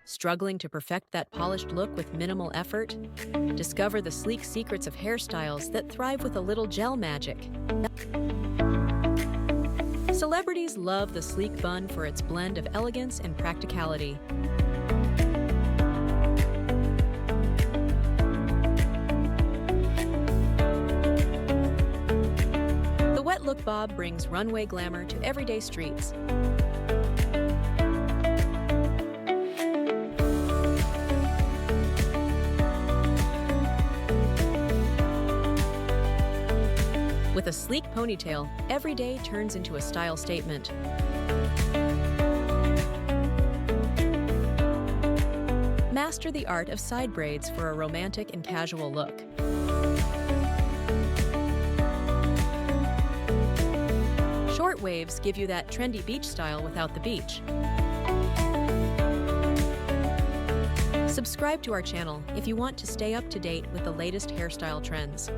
Struggling to perfect that polished look with minimal effort? Discover the sleek secrets of hairstyles that thrive with a little gel magic. Celebrities love the sleek bun for its blend of elegance and practicality. The wet look bob brings runway glamour to everyday streets. With a sleek ponytail, every day turns into a style statement. Master the art of side braids for a romantic and casual look. Short waves give you that trendy beach style without the beach. Subscribe to our channel if you want to stay up to date with the latest hairstyle trends.